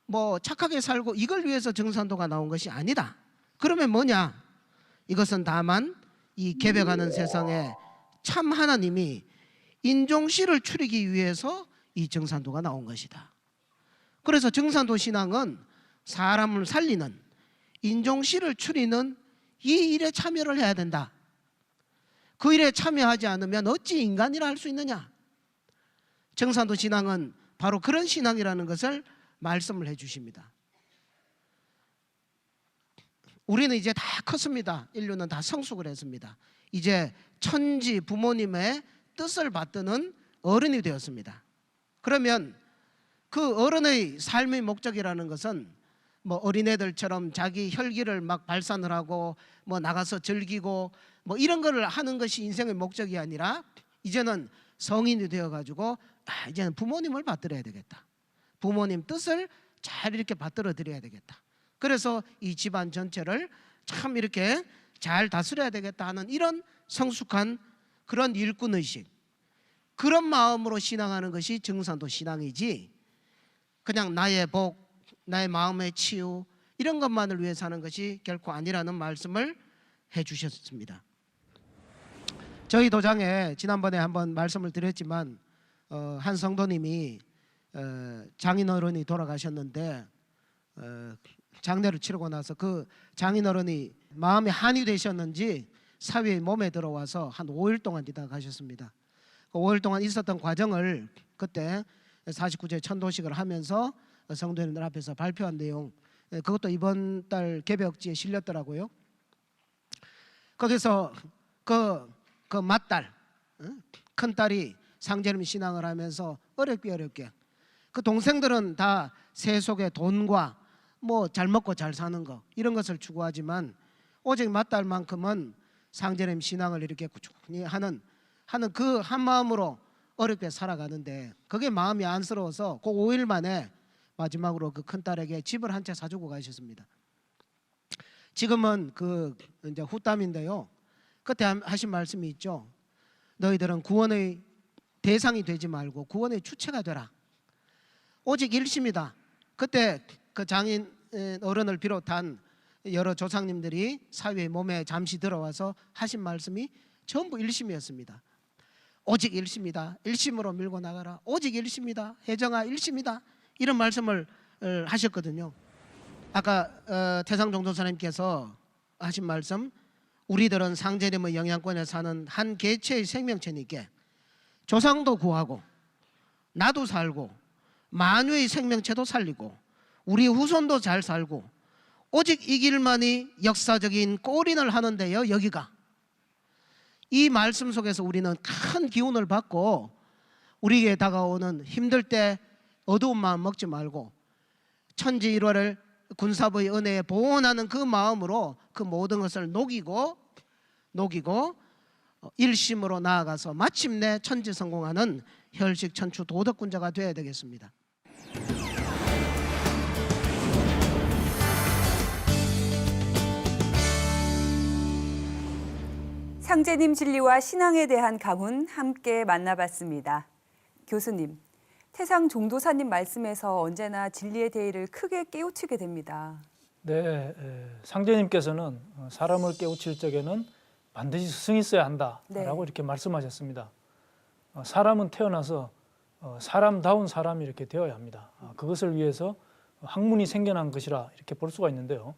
G: 뭐 착하게 살고 이걸 위해서 정산도가 나온 것이 아니다. 그러면 뭐냐? 이것은 다만 이 개벽하는 세상에 참 하나님이 인종씨를 추리기 위해서 이 정산도가 나온 것이다. 그래서 정산도 신앙은 사람을 살리는 인종씨를 추리는 이 일에 참여를 해야 된다. 그 일에 참여하지 않으면 어찌 인간이라 할 수 있느냐? 정산도 신앙은 바로 그런 신앙이라는 것을 말씀을 해 주십니다. 우리는 이제 다 컸습니다. 인류는 다 성숙을 했습니다. 이제 천지 부모님의 뜻을 받드는 어른이 되었습니다. 그러면 그 어른의 삶의 목적이라는 것은 뭐 어린애들처럼 자기 혈기를 막 발산을 하고 뭐 나가서 즐기고 뭐 이런 거를 하는 것이 인생의 목적이 아니라 이제는 성인이 되어가지고 이제는 부모님을 받들어야 되겠다. 부모님 뜻을 잘 이렇게 받들어 드려야 되겠다. 그래서 이 집안 전체를 참 이렇게 잘 다스려야 되겠다 하는 이런 성숙한 그런 일꾼의식, 그런 마음으로 신앙하는 것이 정산도 신앙이지, 그냥 나의 복, 나의 마음의 치유 이런 것만을 위해서 하는 것이 결코 아니라는 말씀을 해 주셨습니다. 저희 도장에 지난번에 한번 말씀을 드렸지만 한 성도님이 장인어른이 돌아가셨는데 장례를 치르고 나서 그 장인어른이 마음에 한이 되셨는지 사위의 몸에 들어와서 한 5일 동안 있다가 가셨습니다. 그 5일 동안 있었던 과정을 그때 49제 천도식을 하면서 성도님들 앞에서 발표한 내용, 그것도 이번 달 개벽지에 실렸더라고요. 거기서 그 맏딸, 큰딸이 상제님 신앙을 하면서 어렵게 그 동생들은 다 세속의 돈과 뭐 잘 먹고 잘 사는 거 이런 것을 추구하지만 오직 맏딸만큼은 상제님 신앙을 이렇게 꾸준히 하는 그 한 마음으로 어렵게 살아가는데 그게 마음이 안쓰러워서 그 5일 만에 마지막으로 그 큰딸에게 집을 한 채 사주고 가셨습니다. 지금은 그 이제 후담인데요. 그때 하신 말씀이 있죠. 너희들은 구원의 대상이 되지 말고 구원의 주체가 되라. 오직 일심이다. 그때 그 장인 어른을 비롯한 여러 조상님들이 사위의 몸에 잠시 들어와서 하신 말씀이 전부 일심이었습니다. 오직 일심이다. 일심으로 밀고 나가라. 오직 일심이다. 혜정아 일심이다. 이런 말씀을 하셨거든요. 아까 태상종도사님께서 하신 말씀, 우리들은 상제님의 영향권에 사는 한 개체의 생명체니까 조상도 구하고 나도 살고 만유의 생명체도 살리고 우리 후손도 잘 살고 오직 이 길만이 역사적인 골인을 하는데요. 여기가 이 말씀 속에서 우리는 큰 기운을 받고 우리에게 다가오는 힘들 때 어두운 마음 먹지 말고 천지 일화를 군사부의 은혜에 보온하는 그 마음으로 그 모든 것을 녹이고 일심으로 나아가서 마침내 천지 성공하는 혈식 천추 도덕군자가 되어야 되겠습니다.
A: 상제님 진리와 신앙에 대한 강훈 함께 만나봤습니다. 교수님, 태상 종도사님 말씀에서 언제나 진리의 대의를 크게 깨우치게 됩니다.
B: 네, 상제님께서는 사람을 깨우칠 적에는 반드시 스승이 있어야 한다라고
A: 네.
B: 이렇게 말씀하셨습니다. 사람은 태어나서 사람다운 사람이 이렇게 되어야 합니다. 그것을 위해서 학문이 생겨난 것이라 이렇게 볼 수가 있는데요.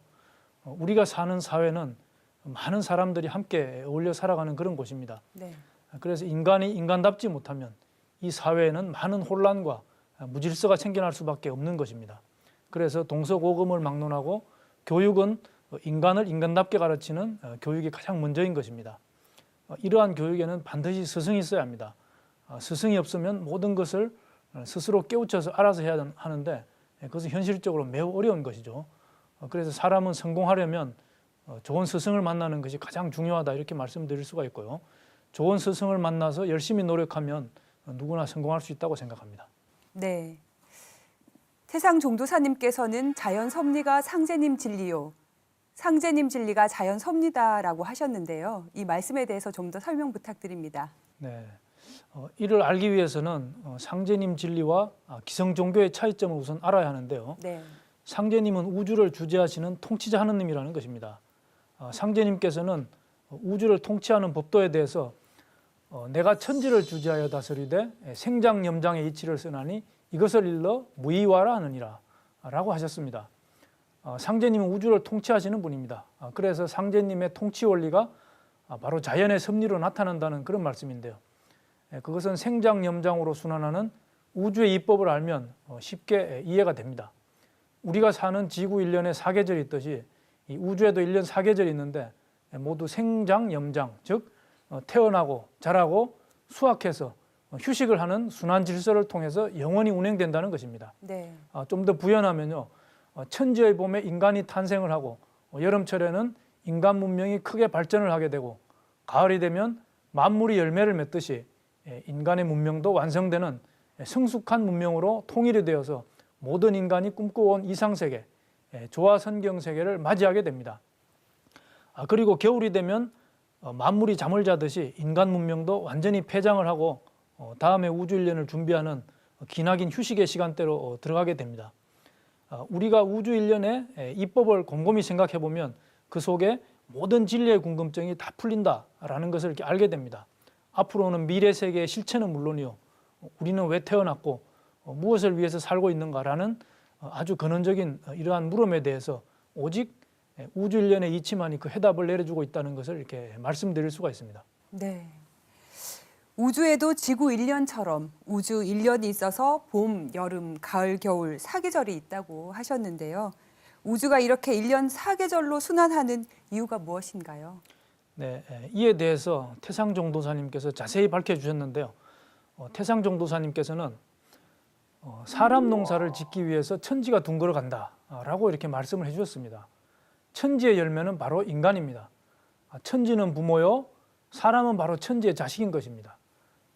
B: 우리가 사는 사회는 많은 사람들이 함께 어울려 살아가는 그런 곳입니다.
A: 네.
B: 그래서 인간이 인간답지 못하면 이 사회에는 많은 혼란과 무질서가 생겨날 수밖에 없는 것입니다. 그래서 동서고금을 막론하고 교육은 인간을 인간답게 가르치는 교육이 가장 먼저인 것입니다. 이러한 교육에는 반드시 스승이 있어야 합니다. 스승이 없으면 모든 것을 스스로 깨우쳐서 알아서 해야 하는데 그것은 현실적으로 매우 어려운 것이죠. 그래서 사람은 성공하려면 좋은 스승을 만나는 것이 가장 중요하다 이렇게 말씀드릴 수가 있고요. 좋은 스승을 만나서 열심히 노력하면 누구나 성공할 수 있다고 생각합니다.
A: 네. 태상 종도사님께서는 자연 섭리가 상제님 진리요, 상제님 진리가 자연 섭리다라고 하셨는데요. 이 말씀에 대해서 좀 더 설명 부탁드립니다.
B: 네, 이를 알기 위해서는 상제님 진리와 기성 종교의 차이점을 우선 알아야 하는데요.
A: 네.
B: 상제님은 우주를 주재하시는 통치자 하느님이라는 것입니다. 상제님께서는 우주를 통치하는 법도에 대해서 내가 천지를 주재하여 다스리되 생장염장의 이치를 쓰나니 이것을 일러 무의화라 하느니라 라고 하셨습니다. 상제님은 우주를 통치하시는 분입니다. 그래서 상제님의 통치 원리가 바로 자연의 섭리로 나타난다는 그런 말씀인데요. 그것은 생장염장으로 순환하는 우주의 이법을 알면 쉽게 이해가 됩니다. 우리가 사는 지구 1년에 사계절이 있듯이 이 우주에도 1년 사계절이 있는데 모두 생장염장, 즉 태어나고 자라고 수확해서 휴식을 하는 순환 질서를 통해서 영원히 운행된다는 것입니다.
A: 네.
B: 좀 더 부연하면요, 천지의 봄에 인간이 탄생을 하고 여름철에는 인간 문명이 크게 발전을 하게 되고 가을이 되면 만물이 열매를 맺듯이 인간의 문명도 완성되는 성숙한 문명으로 통일이 되어서 모든 인간이 꿈꿔온 이상세계, 조화선경 세계를 맞이하게 됩니다. 그리고 겨울이 되면 만물이 잠을 자듯이 인간 문명도 완전히 폐장을 하고 다음에 우주 1년을 준비하는 기나긴 휴식의 시간대로 들어가게 됩니다. 우리가 우주 1년의 이법을 곰곰이 생각해 보면 그 속에 모든 진리의 궁금증이 다 풀린다라는 것을 이렇게 알게 됩니다. 앞으로는 미래 세계의 실체는 물론이요, 우리는 왜 태어났고 무엇을 위해서 살고 있는가라는 아주 근원적인 이러한 물음에 대해서 오직 우주 1년의 이치만이 그 해답을 내려주고 있다는 것을 이렇게 말씀드릴 수가 있습니다.
A: 네. 우주에도 지구 1년처럼 우주 1년이 있어서 봄, 여름, 가을, 겨울, 사계절이 있다고 하셨는데요. 우주가 이렇게 1년 사계절로 순환하는 이유가 무엇인가요?
B: 네, 이에 대해서 태상종 도사님께서 자세히 밝혀주셨는데요. 태상종 도사님께서는 사람 농사를 짓기 위해서 천지가 둥글어 간다라고 이렇게 말씀을 해주셨습니다. 천지의 열매는 바로 인간입니다. 천지는 부모요, 사람은 바로 천지의 자식인 것입니다.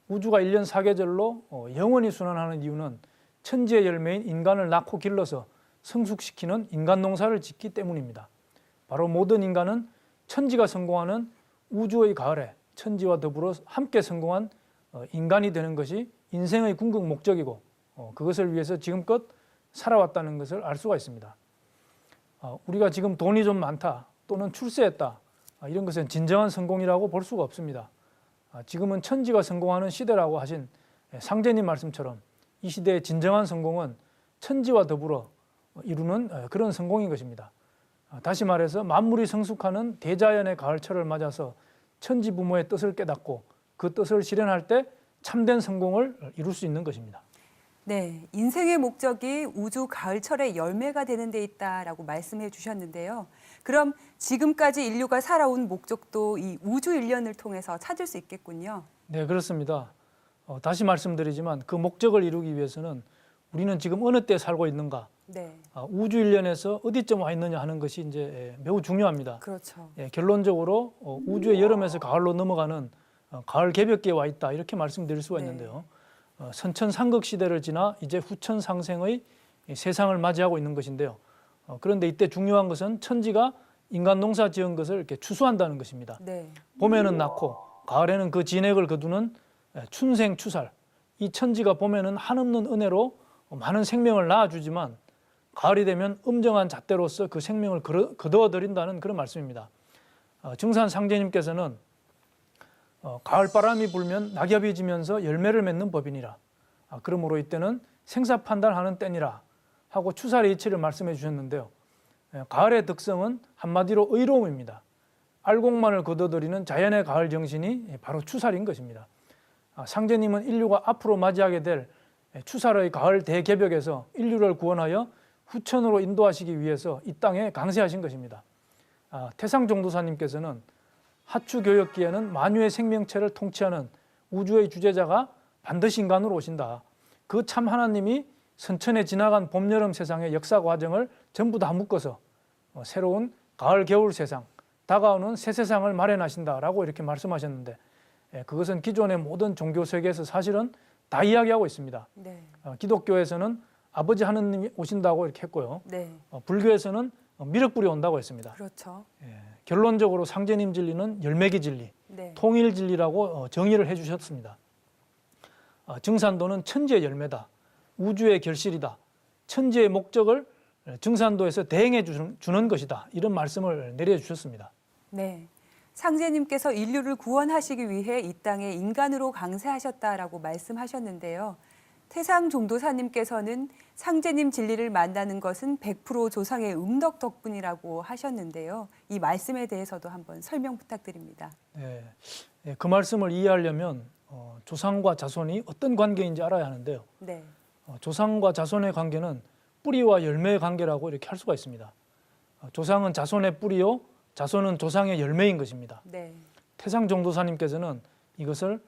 B: 우주가 1년 사계절로 영원히 순환하는 이유는 천지의 열매인 인간을 낳고 길러서 성숙시키는 인간 농사를 짓기 때문입니다. 바로 모든 인간은 천지가 성공하는 우주의 가을에 천지와 더불어 함께 성공한 인간이 되는 것이 인생의 궁극 목적이고 그것을 위해서 지금껏 살아왔다는 것을 알 수가 있습니다. 우리가 지금 돈이 좀 많다 또는 출세했다 이런 것은 진정한 성공이라고 볼 수가 없습니다. 지금은 천지가 성공하는 시대라고 하신 상제님 말씀처럼 이 시대의 진정한 성공은 천지와 더불어 이루는 그런 성공인 것입니다. 다시 말해서 만물이 성숙하는 대자연의 가을철을 맞아서 천지 부모의 뜻을 깨닫고 그 뜻을 실현할 때 참된 성공을 이룰 수 있는 것입니다.
A: 네, 인생의 목적이 우주 가을철의 열매가 되는 데 있다라고 말씀해 주셨는데요. 그럼 지금까지 인류가 살아온 목적도 이 우주 1년을 통해서 찾을 수 있겠군요.
B: 네, 그렇습니다. 다시 말씀드리지만 그 목적을 이루기 위해서는 우리는 지금 어느 때 살고 있는가,
A: 네,
B: 우주 1년에서 어디쯤 와 있느냐 하는 것이 이제 매우 중요합니다.
A: 그렇죠.
B: 결론적으로 우주의 여름에서 가을로 넘어가는 가을 개벽기에 와 있다 이렇게 말씀드릴 수가 있는데요. 선천상극 시대를 지나 이제 후천상생의 세상을 맞이하고 있는 것인데요. 그런데 이때 중요한 것은 천지가 인간 농사 지은 것을 이렇게 추수한다는 것입니다.
A: 네,
B: 봄에는 낳고 가을에는 그 진액을 거두는 춘생추살. 이 천지가 봄에는 한없는 은혜로 많은 생명을 낳아주지만 가을이 되면 엄정한 잣대로서 그 생명을 거두어들인다는 그런 말씀입니다. 증산 상제님께서는 가을바람이 불면 낙엽이 지면서 열매를 맺는 법이니라. 그러므로 이때는 생사 판단하는 때니라 하고 추살의 이치를 말씀해 주셨는데요. 가을의 득성은 한마디로 의로움입니다. 알곡만을 거둬들이는 자연의 가을 정신이 바로 추살인 것입니다. 상제님은 인류가 앞으로 맞이하게 될 추살의 가을 대개벽에서 인류를 구원하여 후천으로 인도하시기 위해서 이 땅에 강세하신 것입니다. 태상종도사님께서는 하추교역기에는 만유의 생명체를 통치하는 우주의 주재자가 반드시 인간으로 오신다. 그 참 하나님이 선천에 지나간 봄, 여름 세상의 역사 과정을 전부 다 묶어서 새로운 가을, 겨울 세상, 다가오는 새 세상을 마련하신다라고 이렇게 말씀하셨는데 그것은 기존의 모든 종교 세계에서 사실은 다 이야기하고 있습니다.
A: 네,
B: 기독교에서는 아버지 하느님이 오신다고 이렇게 했고요.
A: 네,
B: 불교에서는 미륵불이 온다고 했습니다.
A: 그렇죠.
B: 결론적으로 상제님 진리는 열매기 진리,
A: 네.
B: 통일 진리라고 정의를 해주셨습니다. 증산도는 천지의 열매다, 우주의 결실이다, 천지의 목적을 증산도에서 대행해 주는 것이다, 이런 말씀을 내려주셨습니다.
A: 네. 상제님께서 인류를 구원하시기 위해 이 땅에 인간으로 강세하셨다라고 말씀하셨는데요. 태상 종도사님께서는 상제님 진리를 만나는 것은 100% 조상의 음덕 덕분이라고 하셨는데요. 이 말씀에 대해서도 한번 설명 부탁드립니다.
B: 네, 그 말씀을 이해하려면 조상과 자손이 어떤 관계인지 알아야 하는데요.
A: 네.
B: 조상과 자손의 관계는 뿌리와 열매의 관계라고 이렇게 할 수가 있습니다. 조상은 자손의 뿌리요, 자손은 조상의 열매인 것입니다.
A: 네.
B: 태상 종도사님께서는 이것을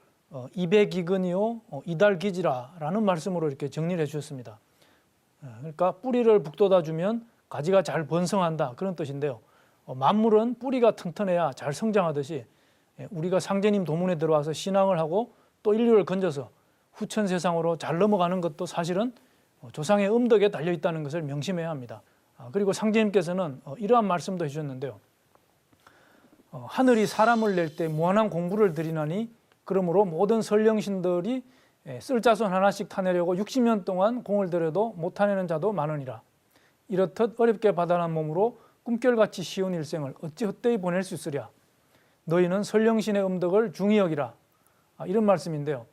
B: 이백이근이요 이달기지라라는 말씀으로 이렇게 정리를 해주셨습니다. 그러니까 뿌리를 북돋아주면 가지가 잘 번성한다, 그런 뜻인데요. 만물은 뿌리가 튼튼해야 잘 성장하듯이 우리가 상제님 도문에 들어와서 신앙을 하고 또 인류를 건져서 후천 세상으로 잘 넘어가는 것도 사실은 조상의 음덕에 달려 있다는 것을 명심해야 합니다. 그리고 상제님께서는 이러한 말씀도 해주셨는데요. 하늘이 사람을 낼 때 무한한 공부를 들이나니 그러므로 모든 선령신들이 쓸 자손 하나씩 타내려고 60년 동안 공을 들여도 못 타내는 자도 많으니라. 이렇듯 어렵게 받아난 몸으로 꿈결같이 쉬운 일생을 어찌 헛되이 보낼 수 있으랴. 너희는 선령신의 음덕을 중히 여기라. 이런 말씀인데요.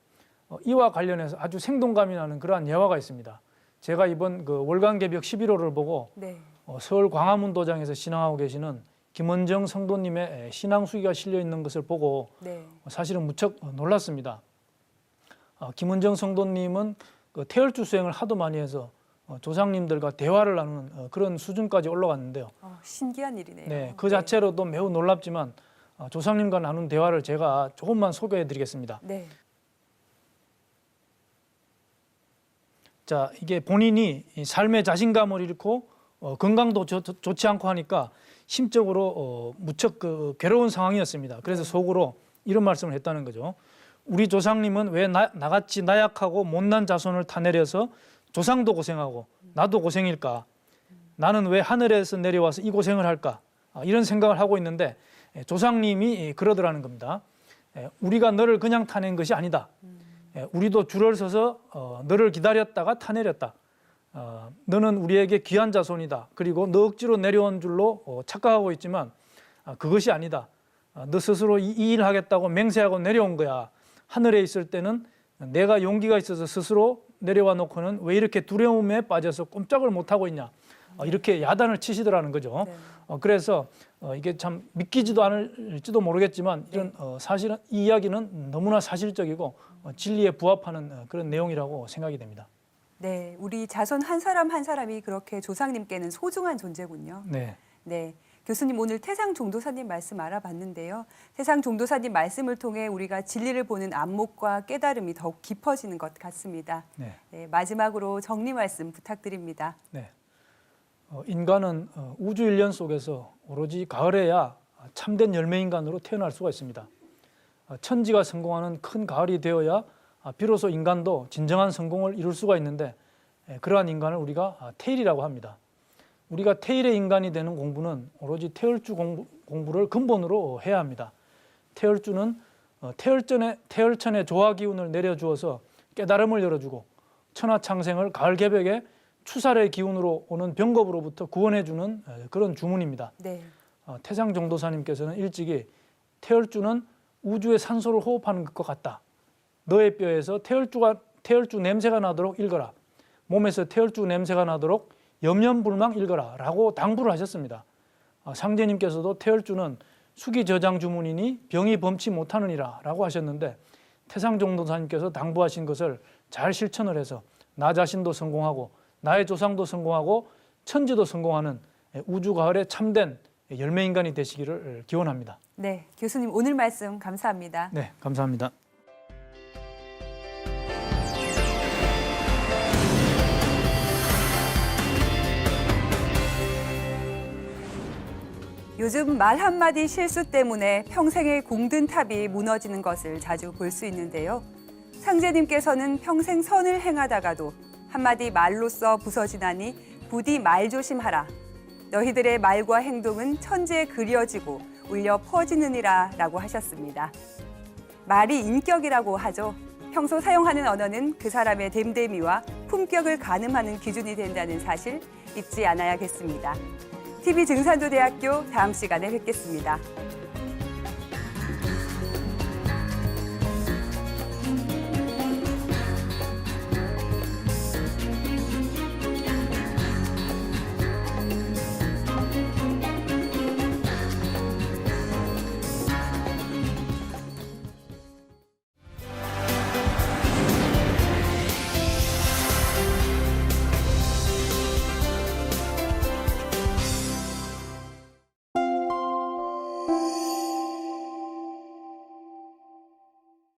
B: 이와 관련해서 아주 생동감이 나는 그러한 예화가 있습니다. 제가 이번 그 월간개벽 11호를 보고
A: 네.
B: 서울 광화문도장에서 신앙하고 계시는 김원정 성도님의 신앙수기가 실려 있는 것을 보고
A: 네.
B: 사실은 무척 놀랐습니다. 김원정 성도님은 그 태열주 수행을 하도 많이 해서 조상님들과 대화를 나누는 그런 수준까지 올라갔는데요.
A: 신기한 일이네요.
B: 네, 그 자체로도 매우 놀랍지만 조상님과 나눈 대화를 제가 조금만 소개해드리겠습니다.
A: 네.
B: 자, 이게 본인이 이 삶의 자신감을 잃고 건강도 좋지 않고 하니까 심적으로 무척 괴로운 상황이었습니다. 그래서 속으로 이런 말씀을 했다는 거죠. 우리 조상님은 왜 나같이 나약하고 못난 자손을 타내려서 조상도 고생하고 나도 고생일까? 나는 왜 하늘에서 내려와서 이 고생을 할까? 이런 생각을 하고 있는데 조상님이 그러더라는 겁니다. 우리가 너를 그냥 타낸 것이 아니다. 우리도 줄을 서서 너를 기다렸다가 타내렸다. 너는 우리에게 귀한 자손이다. 그리고 너 억지로 내려온 줄로 착각하고 있지만 그것이 아니다. 너 스스로 이 일 하겠다고 맹세하고 내려온 거야. 하늘에 있을 때는 내가 용기가 있어서 스스로 내려와 놓고는 왜 이렇게 두려움에 빠져서 꼼짝을 못하고 있냐. 이렇게 야단을 치시더라는 거죠.
A: 네.
B: 그래서 이게 참 믿기지도 않을지도 모르겠지만 이런 사실은 이 이야기는 너무나 사실적이고 진리에 부합하는 그런 내용이라고 생각이 됩니다.
A: 네, 우리 자손 한 사람 한 사람이 그렇게 조상님께는 소중한 존재군요.
B: 네.
A: 네, 교수님 오늘 태상 종도사님 말씀 알아봤는데요. 태상 종도사님 말씀을 통해 우리가 진리를 보는 안목과 깨달음이 더욱 깊어지는 것 같습니다.
B: 네.
A: 네, 마지막으로 정리 말씀 부탁드립니다.
B: 네. 인간은 우주 일련 속에서 오로지 가을에야 참된 열매인간으로 태어날 수가 있습니다. 천지가 성공하는 큰 가을이 되어야 비로소 인간도 진정한 성공을 이룰 수가 있는데 그러한 인간을 우리가 태일이라고 합니다. 우리가 태일의 인간이 되는 공부는 오로지 태열주 공부를 근본으로 해야 합니다. 태열주는 태열천의 조화 기운을 내려주어서 깨달음을 열어주고 천하창생을 가을 개벽에 추살의 기운으로 오는 병겁으로부터 구원해주는 그런 주문입니다.
A: 네.
B: 태상 종도사님께서는 일찍이 태열주는 우주의 산소를 호흡하는 것과 같다. 너의 뼈에서 태열주 냄새가 나도록 읽어라. 몸에서 태열주 냄새가 나도록 염염불망 읽어라 라고 당부를 하셨습니다. 상제님께서도 태열주는 수기저장 주문이니 병이 범치 못하느니라 라고 하셨는데 태상종도사님께서 당부하신 것을 잘 실천을 해서 나 자신도 성공하고 나의 조상도 성공하고 천지도 성공하는 우주 가을의 참된 열매인간이 되시기를 기원합니다.
A: 네, 교수님 오늘 말씀 감사합니다.
B: 네, 감사합니다.
A: 요즘 말 한마디 실수 때문에 평생의 공든 탑이 무너지는 것을 자주 볼 수 있는데요. 상제님께서는 평생 선을 행하다가도 한마디 말로써 부서지나니 부디 말 조심하라. 너희들의 말과 행동은 천지에 그려지고 울려 퍼지느니라 라고 하셨습니다. 말이 인격이라고 하죠. 평소 사용하는 언어는 그 사람의 됨됨이와 품격을 가늠하는 기준이 된다는 사실 잊지 않아야겠습니다. TV 증산도대학교 다음 시간에 뵙겠습니다.